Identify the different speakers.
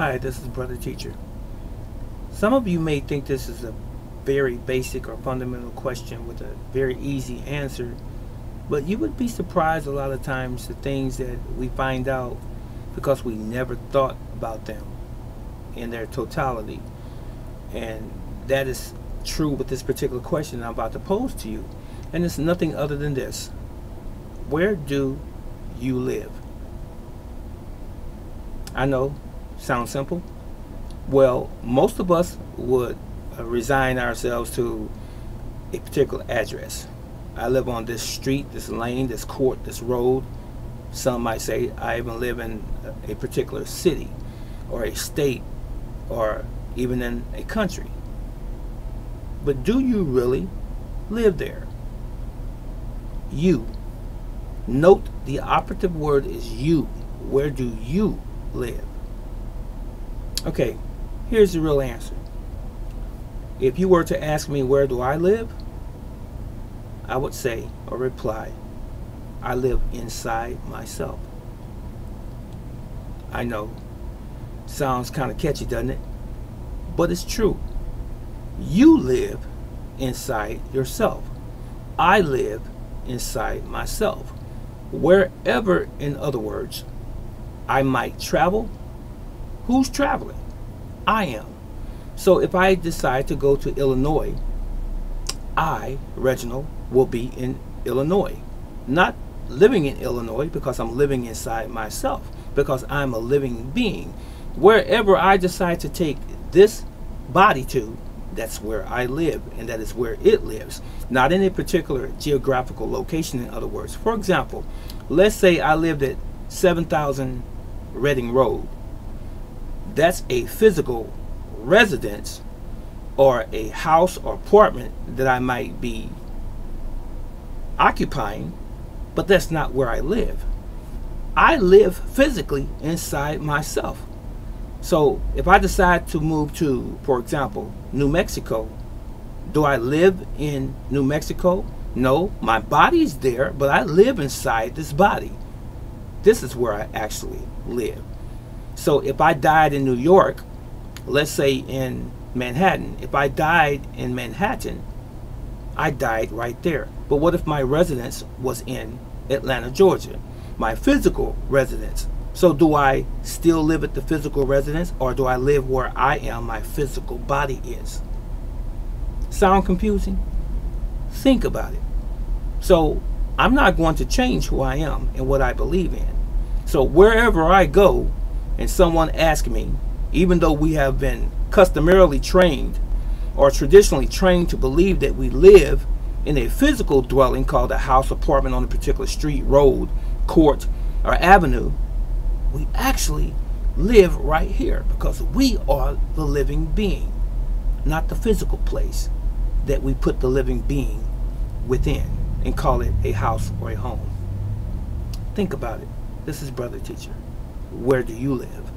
Speaker 1: Hi, this is Brother Teacher. Some of you may think this is a very basic or fundamental question with a very easy answer, but you would be surprised a lot of times the things that we find out because we never thought about them in their totality. And that is true with this particular question I'm about to pose to you. And it's nothing other than this. Where do you live? I know, sounds simple. Well, most of us would resign ourselves to a particular address. I live on this street, this lane, this court, this road. Some might say I even live in a particular city or a state or even in a country. But do you really live there? You. Note the operative word is you. Where do you live? Okay, here's the real answer. If you were to ask me where do I live, I would say or reply, I live inside myself. I know, sounds kind of catchy, doesn't it? But it's true. You live inside yourself. I live inside myself. Wherever, in other words, I might travel, who's traveling? I am. So if I decide to go to Illinois, I, Reginald, will be in Illinois. Not living in Illinois because I'm living inside myself, because I'm a living being. Wherever I decide to take this body to, that's where I live, and that is where it lives. Not in a particular geographical location, in other words. For example, let's say I lived at 7000 Reading Road. That's a physical residence or a house or apartment that I might be occupying, but that's not where I live. I live physically inside myself. So if I decide to move to, for example, New Mexico, do I live in New Mexico? No, my body's there, but I live inside this body. This is where I actually live. So if I died in New York, let's say in Manhattan, if I died in Manhattan, I died right there. But what if my residence was in Atlanta, Georgia? My physical residence. So do I still live at the physical residence, or do I live where I am, my physical body is? Sound confusing? Think about it. So I'm not going to change who I am and what I believe in. So wherever I go and someone asks me, even though we have been customarily trained or traditionally trained to believe that we live in a physical dwelling called a house, apartment on a particular street, road, court, or avenue, we actually live right here because we are the living being, not the physical place that we put the living being within and call it a house or a home. Think about it. This is Brother Teacher. Where do you live?